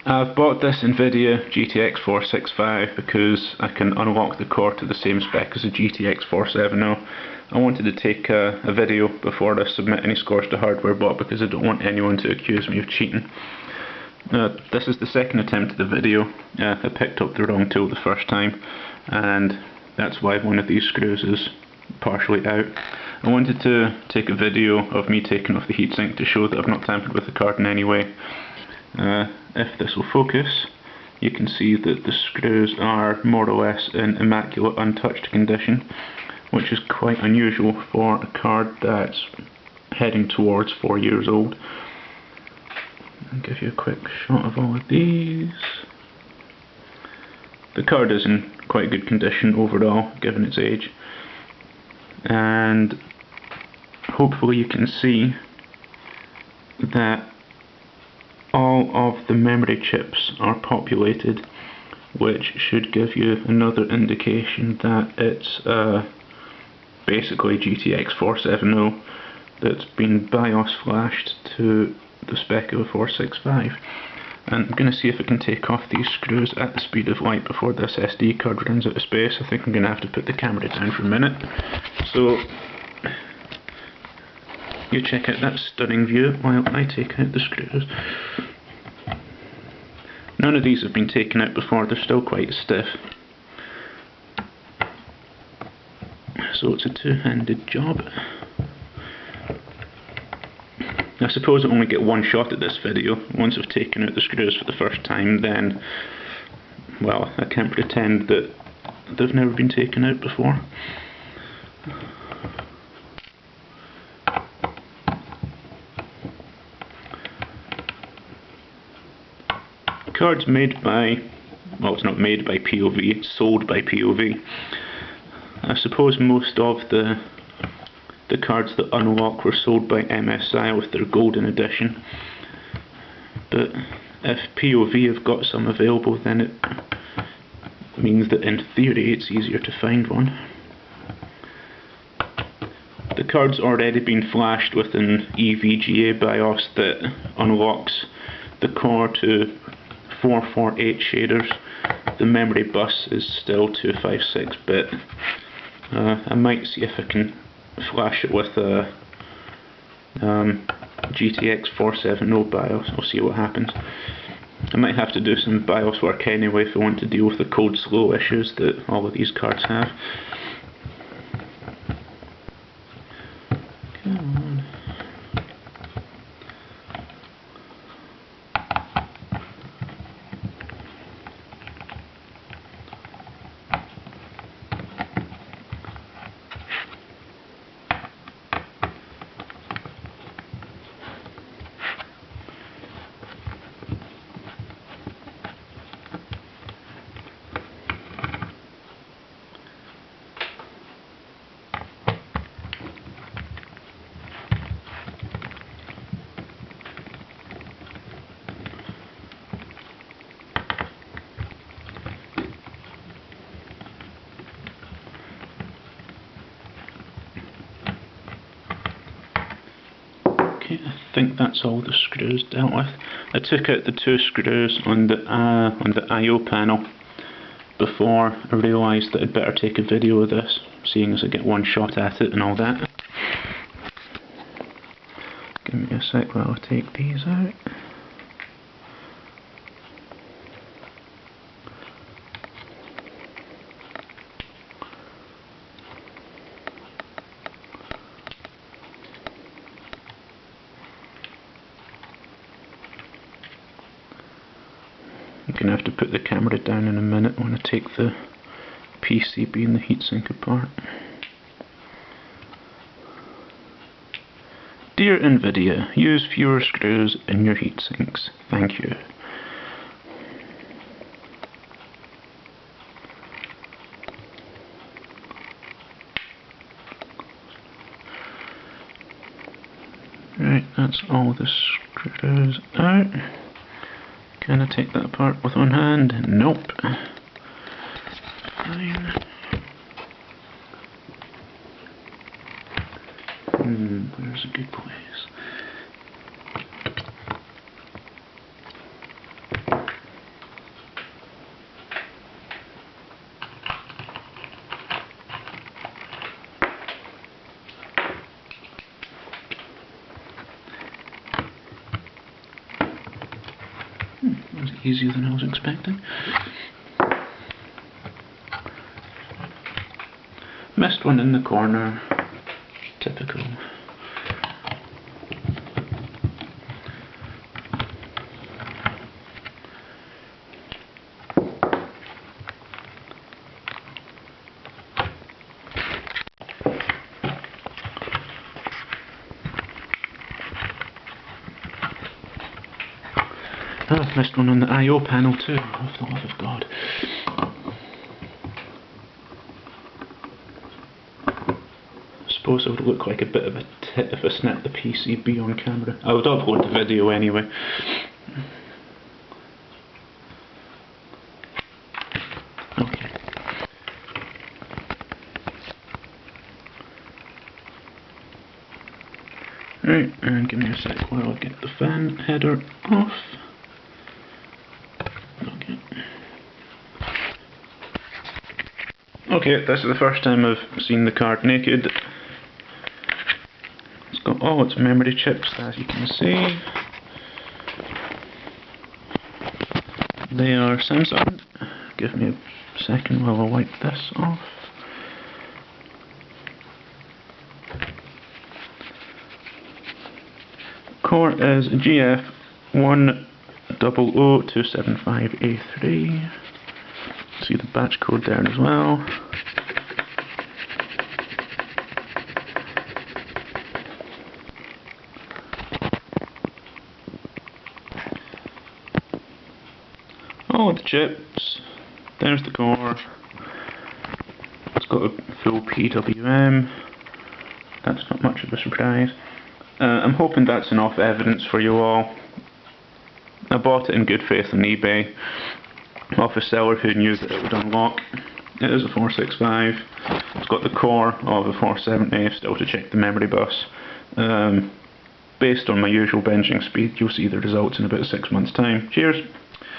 I've bought this nVidia GTX465 because I can unlock the core to the same spec as a GTX470. I wanted to take a video before I submit any scores to Hardware Bot because I don't want anyone to accuse me of cheating. This is the second attempt at the video. I picked up the wrong tool the first time, and that's why one of these screws is partially out. I wanted to take a video of me taking off the heatsink to show that I've not tampered with the card in any way. If this will focus, you can see that the screws are more or less in immaculate untouched condition, which is quite unusual for a card that's heading towards 4 years old. I'll give you a quick shot of all of these. The card is in quite good condition overall, given its age, and hopefully you can see that all of the memory chips are populated, which should give you another indication that it's basically GTX470 that's been BIOS flashed to the spec of a 465. And I'm going to see if I can take off these screws at the speed of light before this SD card runs out of space. I think I'm going to have to put the camera down for a minute. So you check out that stunning view while I take out the screws. None of these have been taken out before, they're still quite stiff. So it's a two-handed job. I suppose I only get one shot at this video. Once I've taken out the screws for the first time, then, well, I can't pretend that they've never been taken out before. The card's made by, well, it's not made by POV, it's sold by POV. I suppose most of the cards that unlock were sold by MSI with their golden edition, but if POV have got some available, then it means that in theory it's easier to find one. The card's already been flashed with an nVidia BIOS that unlocks the core to 448 shaders. The memory bus is still 256-bit. I might see if I can flash it with a GTX470 BIOS. I'll see what happens. I might have to do some BIOS work anyway if I want to deal with the code slow issues that all of these cards have. Come on. I think that's all the screws dealt with. I took out the two screws on the I/O panel before I realised that I'd better take a video of this, seeing as I get one shot at it and all that. Give me a sec while I take these out. I'm going to have to put the camera down in a minute when I take the PCB and the heatsink apart. Dear nVidia, use fewer screws in your heatsinks. Thank you. Right, that's all the screws out. Can I take that apart with one hand? Nope. Fine. There's a good place. That was easier than I was expecting. Missed one in the corner. Typical. I've missed one on the I/O panel too, oh, for the love of God. I suppose it would look like a bit of a tit if I snapped the PCB on camera. I would upload the video anyway. Okay. Right, and give me a sec while I get the fan header off. Okay, this is the first time I've seen the card naked. It's got all its memory chips, as you can see. They are Samsung. Give me a second while I wipe this off. Core is GTX470 See the batch code there as well. All the chips. There's the core. It's got a full PWM. That's not much of a surprise. I'm hoping that's enough evidence for you all. I bought it in good faith on eBay off a seller who knew that it would unlock. It is a 465. It's got the core of a 470, still to check the memory bus. Based on my usual benching speed, you'll see the results in about 6 months' time. Cheers!